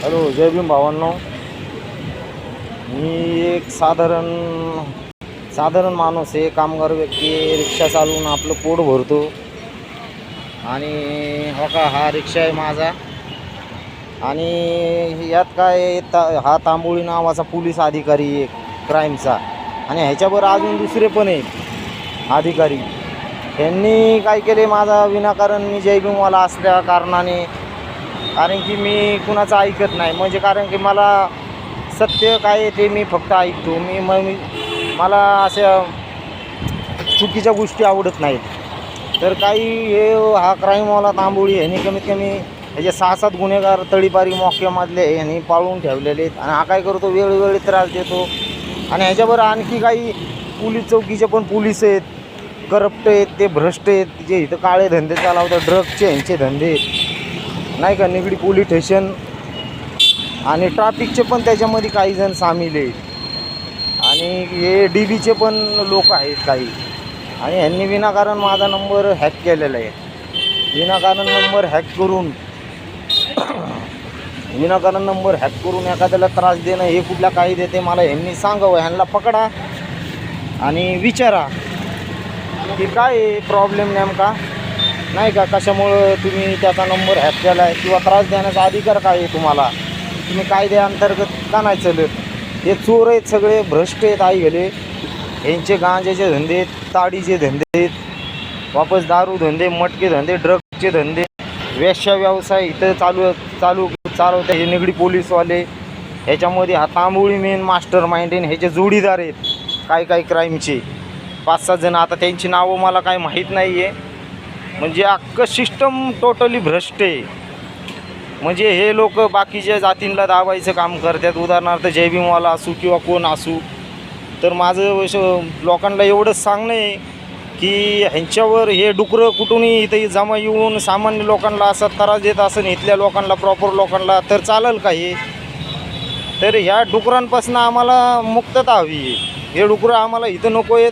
Hello, जय भीम भावांनो. मी एक साधारण माणूस आहे, कामगार व्यक्ती आहे. रिक्षा चालवून आपलं पोट भरतो. आणि हो का, हा रिक्षा आहे माझा. आणि यात काय हा तांबोळी नावाचा पोलीस अधिकारी आहे क्राईमचा. आणि ह्याच्यावर अजून दुसरे पण आहेत अधिकारी. यांनी काय केले, माझा विनाकारण मी जय भीमवाला असल्या कारणाने, कारण की मी कुणाचं ऐकत नाही. म्हणजे कारण की मला सत्य काय आहे ते मी फक्त ऐकतो. मला अशा चुकीच्या गोष्टी आवडत नाहीत. तर काही हा क्राईमवाला तांबोळी ह्याने कमीत कमी ह्याचे 6-7 गुन्हेगार तळीपारी मोक्यामधले ह्यांनी पाळून ठेवलेले आहेत. आणि हा काय करतो, वेळोवेळी त्रास देतो. आणि ह्याच्यावर आणखी काही पोलीस चौकीचे पण पोलीस आहेत, करप्ट आहेत, ते भ्रष्ट आहेत, जे इथं काळे धंदे चालवतात, ड्रग्सचे ह्यांचे धंदे नाही का, निगडी पोलीस स्टेशन आणि ट्रॅफिकचे पण त्याच्यामध्ये काही जण सामील आहेत. आणि हे DBचे पण लोक आहेत काही. आणि ह्यांनी विनाकारण माझा नंबर हॅक केलेला आहे. विनाकारण नंबर हॅक करून एखाद्याला त्रास देणं हे कुठल्या कायदे ते मला ह्यांनी सांगावं. ह्यांना पकडा आणि विचारा की काय आहे प्रॉब्लेम नेमका, नाही का, कशामुळं तुम्ही त्याचा नंबर हॅक केला आहे किंवा त्रास देण्याचा अधिकार काय आहे तुम्हाला, तुम्ही कायद्याअंतर्गत का नाही चालत. हे चोर आहेत, सगळे भ्रष्ट आहेत, आई गेले. यांचे गांजाचे धंदे, ताडीचे धंदे, वापस दारू धंदे, मटके धंदे, ड्रग्सचे धंदे, वेश्या व्यवसाय इथं चालवते हे निगडी पोलीसवाले. ह्याच्यामध्ये हा तांबोळी मेन मास्टर माइंड आहे. ह्याचे जोडीदार आहेत काही क्राईमचे 5-7 जण. आता त्यांची नावं मला काय माहीत नाही आहे. म्हणजे अख्खं सिस्टम टोटली भ्रष्ट आहे. म्हणजे हे लोक बाकीच्या जातींना दाबायचं काम करतात. उदाहरणार्थ जय भीमवाला असू किंवा कोण असू. तर माझं लोकांना एवढंच सांगणं आहे की ह्यांच्यावर हे डुकरं कुठूनही इथं जमा येऊन सामान्य लोकांना असा त्रास देत असेल, इथल्या लोकांना, प्रॉपर लोकांना, तर चालेल का हे? तर ह्या डुकरांपासून आम्हाला मुक्तता हवी आहे. हे डुकरं आम्हाला इथं नको आहेत.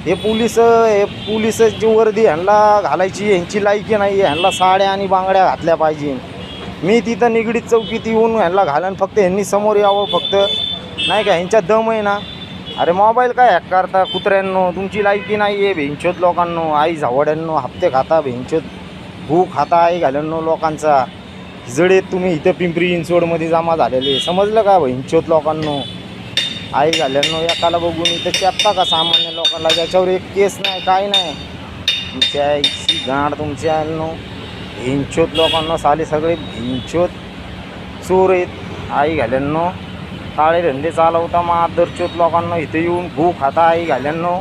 हे पोलिसाची वर्दी ह्यांना घालायची ह्यांची लायकी नाही आहे. ह्यांना साड्या आणि बांगड्या घातल्या पाहिजे. मी तिथं निगडीत चौकीत येऊन ह्यांना घालन, फक्त ह्यांनी समोर यावं फक्त, नाही का. ह्यांच्या दम आहे ना. अरे मोबाईल काय हॅक करता कुत्र्यांनो, तुमची लायकी नाही आहे भेंचोत लोकांनो. आई झावड्यांनो, हप्ते खाता भेंचोत, भूक खाता आई घाल्यांनो लोकांचा. जडेत तुम्ही इथं पिंपरी चिंचवडमध्ये जमा झालेले, समजलं का भेंचोत लोकांनो, आई घाल्यांनो. एकाला बघून इथं चॅपता का सामान्य लोकांना, ज्याच्यावर एक केस नाही काय नाही. तुमच्या इची गांड तुमच्यानो, भेंचोत लोकांना, साले सगळे भेंचोत चोर आहेत आई घाल्यांनो. काळे धंदे चालवता आदरचोत लोकांना, इथं येऊन भूक खाता आई घाल्यांनो.